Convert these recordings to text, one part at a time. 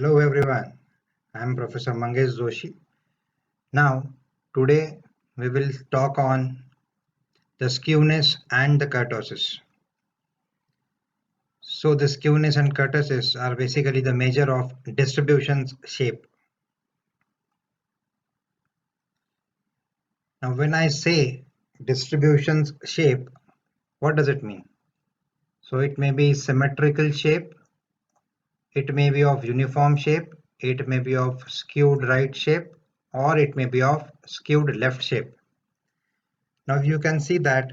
Hello everyone, I am Professor Mangesh Joshi. Now, today we will talk on the skewness and the kurtosis. So the skewness and kurtosis are basically the measure of distribution's shape. Now when I say distribution's shape, what does it mean? So it may be symmetrical shape, it may be of uniform shape, it may be of skewed right shape, or it may be of skewed left shape. Now you can see that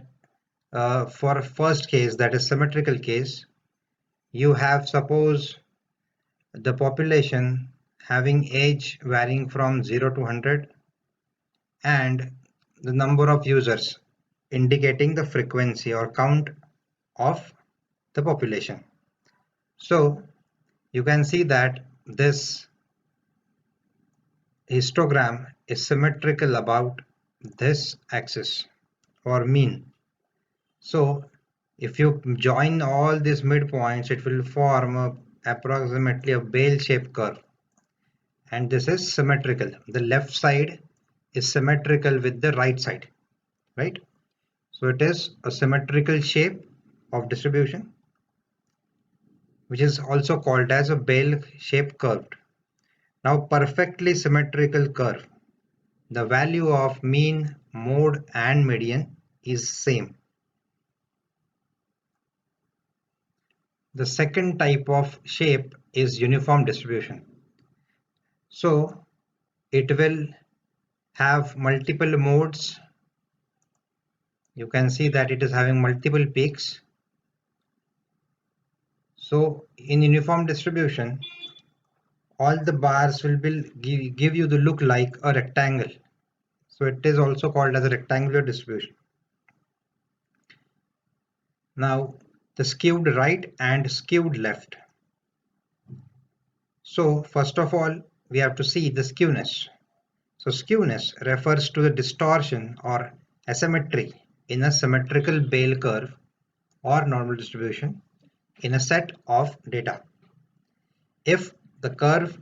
for first case, that is symmetrical case, you have suppose the population having age varying from 0 to 100 and the number of users indicating the frequency or count of the population. So you can see that this histogram is symmetrical about this axis or mean. So if you join all these midpoints, it will form approximately a bell-shaped curve. And this is symmetrical. The left side is symmetrical with the right side, right? So it is a symmetrical shape of distribution, which is also called as a bell-shaped curve. Now, perfectly symmetrical curve, the value of mean, mode, and median is same. The second type of shape is uniform distribution. So it will have multiple modes. You can see that it is having multiple peaks. So in uniform distribution, all the bars will give you the look like a rectangle. So it is also called as a rectangular distribution. Now the skewed right and skewed left. So first of all, we have to see the skewness. So skewness refers to the distortion or asymmetry in a symmetrical bell curve or normal distribution in a set of data. If the curve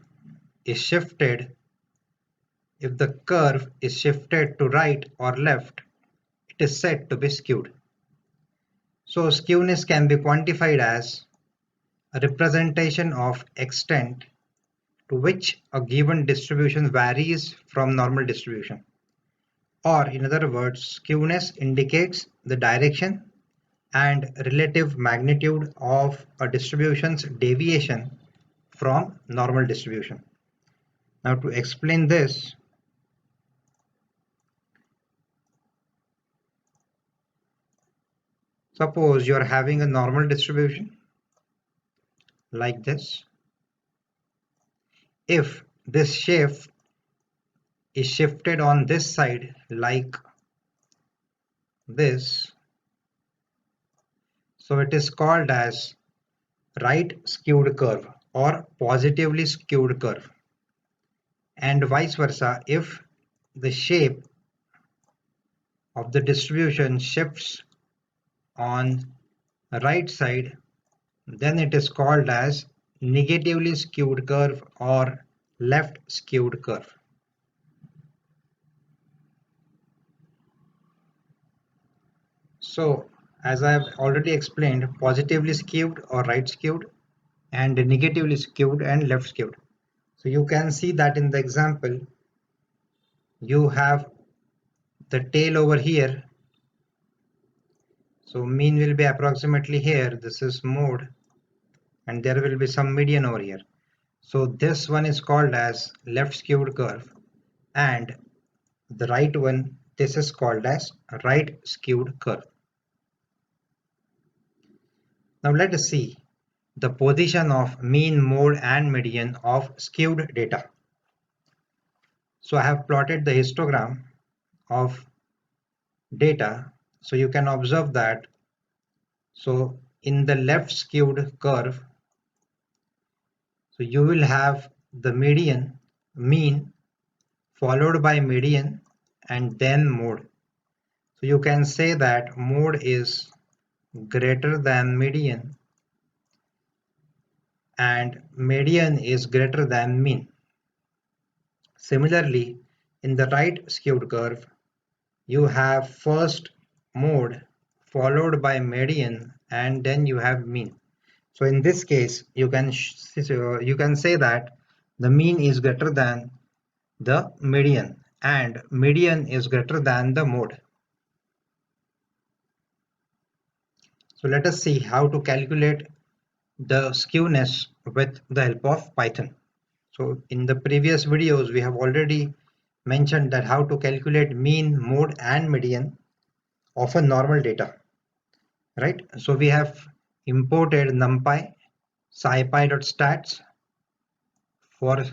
is shifted to right or left, it is said to be skewed. So skewness can be quantified as a representation of extent to which a given distribution varies from normal distribution. Or in other words, skewness indicates the direction and relative magnitude of a distribution's deviation from normal distribution. Now to explain this, suppose you are having a normal distribution like this. If this shift is shifted on this side like this, so it is called as right skewed curve or positively skewed curve. And vice versa, if the shape of the distribution shifts on the right side, then it is called as negatively skewed curve or left skewed curve. So as I have already explained, positively skewed or right skewed and negatively skewed and left skewed. So you can see that in the example, you have the tail over here. So mean will be approximately here. This is mode and there will be some median over here. So this one is called as left skewed curve and the right one, this is called as right skewed curve. Now let us see the position of mean, mode and median of skewed data. So I have plotted the histogram of data. So you can observe that. So in the left skewed curve, so you will have the median, mean, followed by median and then mode. So you can say that mode is greater than median and median is greater than mean. Similarly, in the right skewed curve, you have first mode followed by median and then you have mean. So in this case, you can say that the mean is greater than the median and median is greater than the mode. So let us see how to calculate the skewness with the help of Python. So in the previous videos, we have already mentioned that how to calculate mean, mode and median of a normal data, right? So we have imported NumPy, scipy.stats for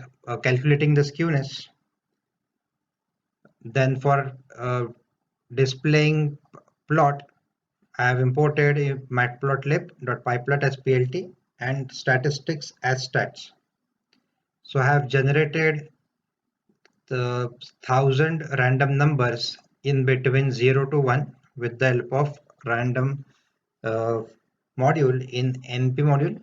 calculating the skewness. Then for displaying plot, I have imported a matplotlib.pyplot as plt and statistics as stats. So I have generated the 1000 random numbers in between 0 to 1 with the help of random module in NP module.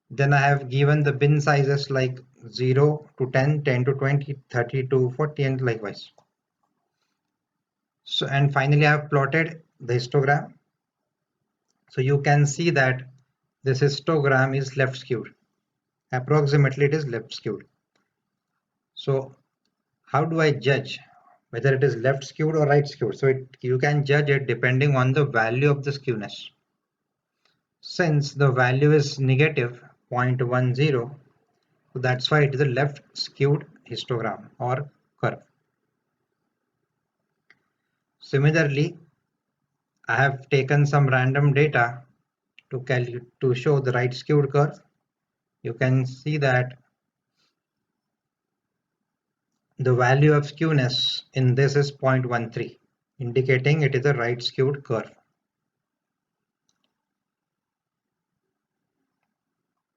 Then I have given the bin sizes like 0 to 10, 10 to 20, 30 to 40 and likewise. So and finally I have plotted the histogram. So you can see that this histogram is left skewed. Approximately it is left skewed. So how do I judge whether it is left skewed or right skewed? So you can judge it depending on the value of the skewness. Since the value is negative 0.10, so that's why it is a left skewed histogram or curve. Similarly, I have taken some random data to show the right skewed curve. You can see that the value of skewness in this is 0.13, indicating it is a right skewed curve.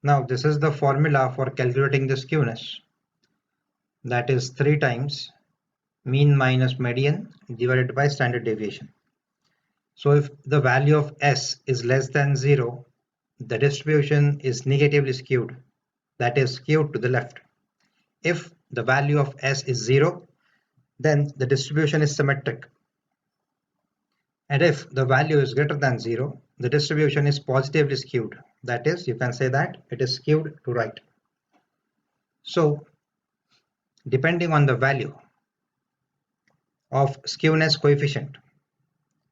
Now this is the formula for calculating the skewness. That is 3 times mean minus median divided by standard deviation. So if the value of S is less than 0, the distribution is negatively skewed, that is skewed to the left. If the value of S is 0, then the distribution is symmetric. And if the value is greater than 0, the distribution is positively skewed. That is, you can say that it is skewed to right. So depending on the value of skewness coefficient,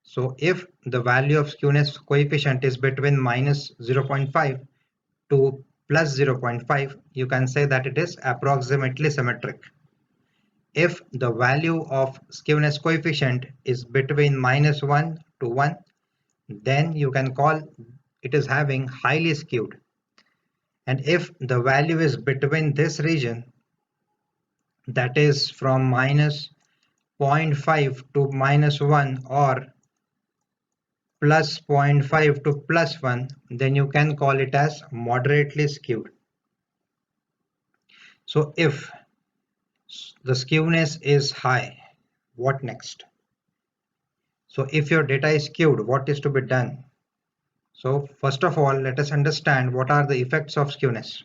so if the value of skewness coefficient is between minus 0.5 to plus 0.5, you can say that it is approximately symmetric. If the value of skewness coefficient is between minus 1 to 1, then you can call it is having highly skewed. And if the value is between this region, that is from minus 0.5 to minus 1 or plus 0.5 to plus 1, then you can call it as moderately skewed. So if the skewness is high, what next? So if your data is skewed, what is to be done? So first of all, let us understand what are the effects of skewness.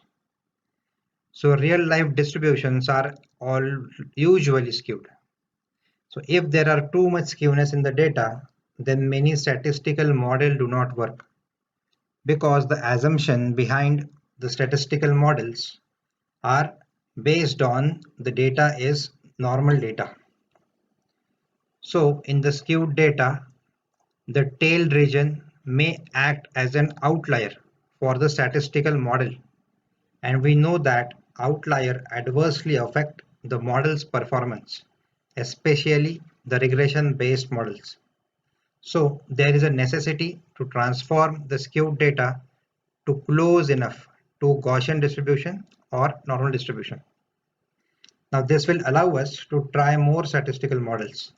So real life distributions are all usually skewed. So if there are too much skewness in the data, then many statistical models do not work because the assumption behind the statistical models are based on the data is normal data. So in the skewed data, the tail region may act as an outlier for the statistical model, and we know that outlier adversely affect the model's performance, especially the regression based models. So there is a necessity to transform the skewed data to close enough to Gaussian distribution or normal distribution. Now this will allow us to try more statistical models.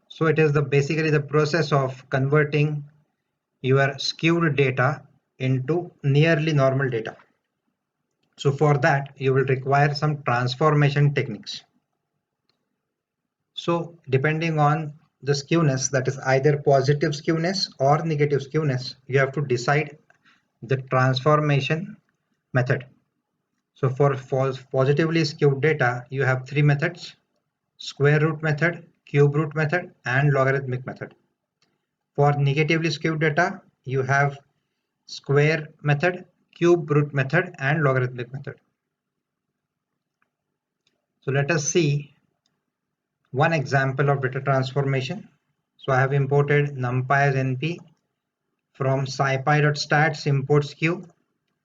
So it is basically the process of converting your skewed data into nearly normal data. So for that, you will require some transformation techniques. So depending on the skewness, that is either positive skewness or negative skewness, you have to decide the transformation method. So for positively skewed data, you have three methods: square root method, cube root method, and logarithmic method. For negatively skewed data, you have square method, cube root method, and logarithmic method. So let us see one example of data transformation. So I have imported numpy as np from scipy.stats import skew,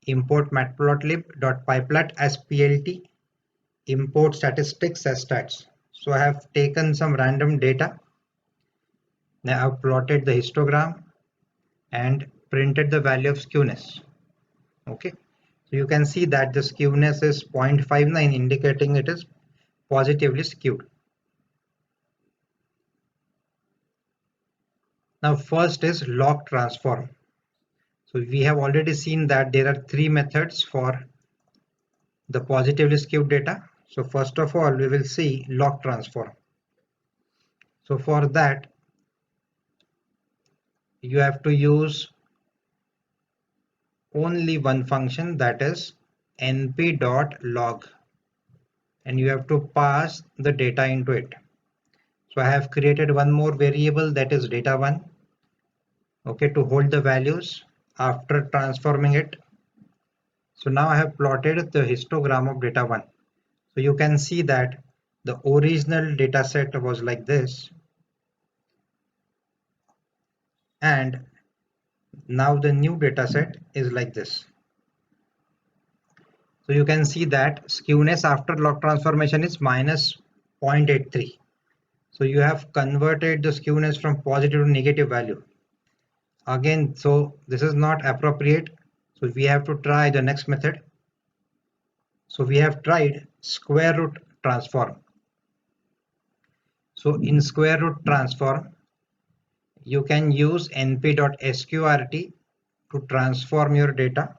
import matplotlib.pyplot as plt, import statistics as stats. So I have taken some random data. Now I've plotted the histogram and printed the value of skewness. Okay, so you can see that the skewness is 0.59, indicating it is positively skewed. Now first is log transform. So we have already seen that there are three methods for the positively skewed data. So first of all, we will see log transform. So for that, you have to use only one function, that is np.log, and you have to pass the data into it. So I have created one more variable, that is data1, okay, to hold the values after transforming it. So now I have plotted the histogram of data1. So you can see that the original data set was like this, and now the new data set is like this. So you can see that skewness after log transformation is minus 0.83. So you have converted the skewness from positive to negative value. Again, so this is not appropriate. So we have to try the next method. So we have tried square root transform. So in square root transform, you can use np.sqrt to transform your data.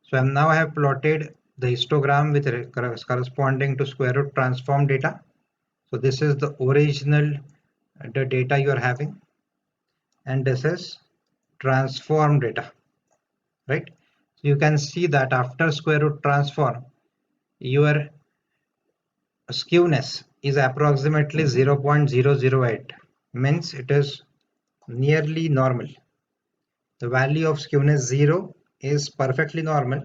So now I have plotted the histogram with corresponding to square root transform data. So this is the original the data you are having, and this is transform data, right? So you can see that after square root transform, your skewness is approximately 0.008, means it is nearly normal. The value of skewness 0 is perfectly normal,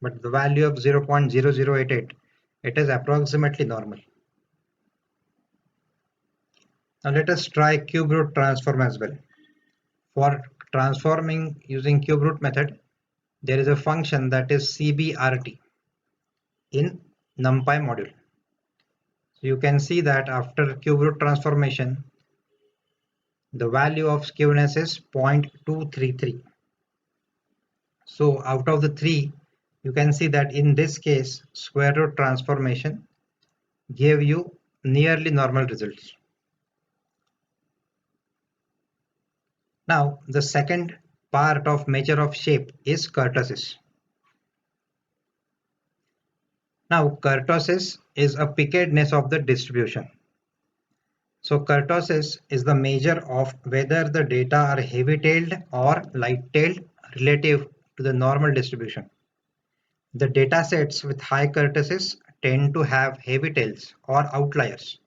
but the value of 0.0088, it is approximately normal. Now let us try cube root transform as well. For transforming using cube root method, there is a function that is cbrt in numpy module. So you can see that after cube root transformation, the value of skewness is 0.233. So out of the three, you can see that in this case, square root transformation gave you nearly normal results. Now, the second part of measure of shape is kurtosis. Now, kurtosis is a pickedness of the distribution. So kurtosis is the measure of whether the data are heavy-tailed or light-tailed relative to the normal distribution. The data sets with high kurtosis tend to have heavy tails or outliers.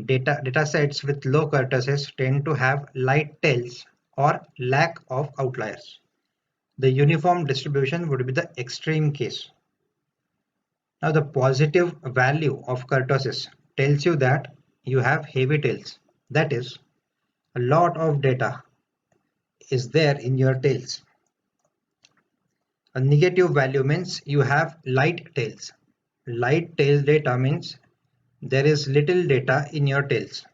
Data sets with low kurtosis tend to have light tails or lack of outliers. The uniform distribution would be the extreme case. Now the positive value of kurtosis tells you that you have heavy tails. That is, a lot of data is there in your tails. A negative value means you have light tails. Light tail data means there is little data in your tails.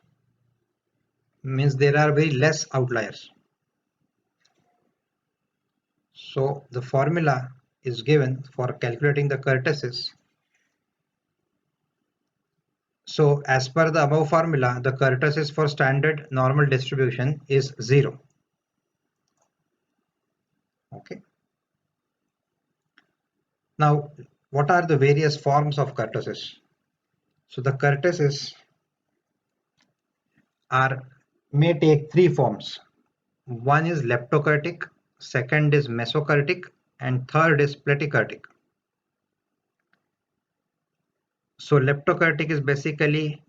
Means there are very less outliers. So the formula is given for calculating the kurtosis. So as per the above formula, the kurtosis for standard normal distribution is 0. Okay. Now, what are the various forms of kurtosis? So the kurtosis may take three forms. One is leptokurtic, second is mesokurtic, and third is platykurtic. So leptokurtic is basically,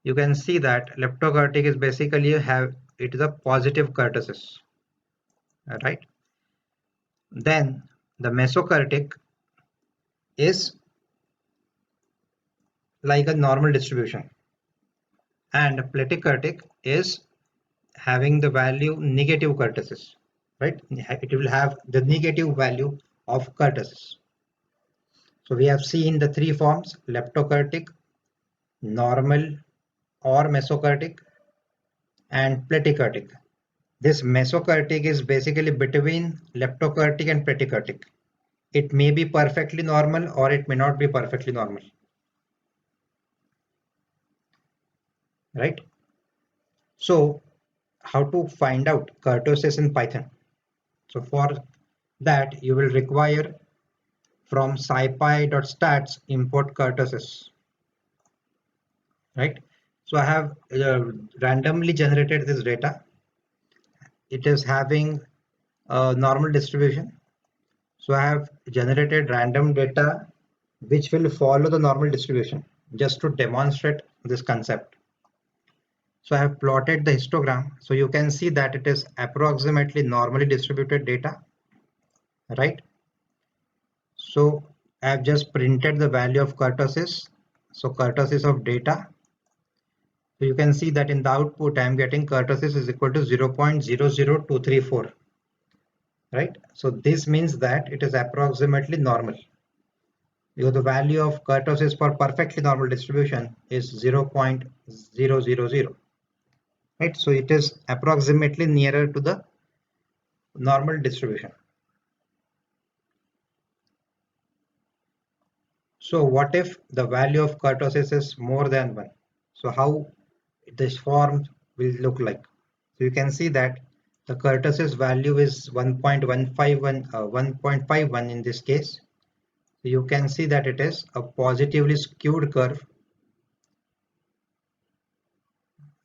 you can see that leptokurtic is basically it is a positive kurtosis, right? Then the mesokurtic is like a normal distribution, and platykurtic is having the value negative kurtosis, right? It will have the negative value of kurtosis. So we have seen the three forms: leptokurtic, normal or mesokurtic, and platykurtic. This mesokurtic is basically between leptokurtic and platykurtic. It may be perfectly normal or it may not be perfectly normal, right? So how to find out kurtosis in Python? So for that you will require from scipy.stats import kurtosis, right? So I have randomly generated this data. It is having a normal distribution. So I have generated random data which will follow the normal distribution just to demonstrate this concept. So I have plotted the histogram. So you can see that it is approximately normally distributed data, right? So I have just printed the value of kurtosis. So kurtosis of data. So you can see that in the output I am getting kurtosis is equal to 0.00234, right? So this means that it is approximately normal. The value of kurtosis for perfectly normal distribution is 0.000, right? So it is approximately nearer to the normal distribution. So what if the value of kurtosis is more than 1? So how this form will look like? So you can see that the kurtosis value is 1.51 in this case. So you can see that it is a positively skewed curve,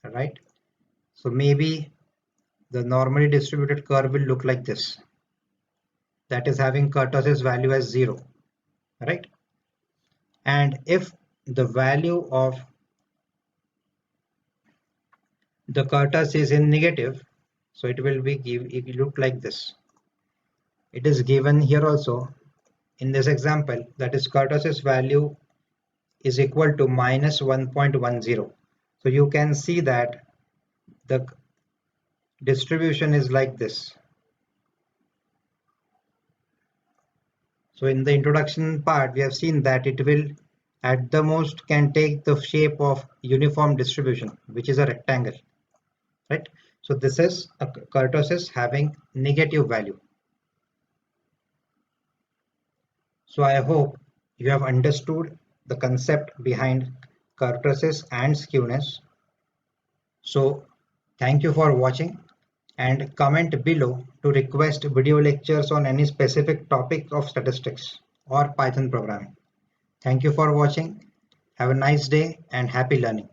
right? So maybe the normally distributed curve will look like this. That is having kurtosis value as 0, right? And if the value of the kurtosis is in negative, so it will look like this. It is given here also in this example, that is kurtosis value is equal to minus 1.10. So you can see that the distribution is like this. So in the introduction part, we have seen that it will at the most can take the shape of uniform distribution, which is a rectangle, right? So this is a kurtosis having negative value. So I hope you have understood the concept behind kurtosis and skewness. So thank you for watching, and comment below to request video lectures on any specific topic of statistics or Python programming. Thank you for watching. Have a nice day and happy learning.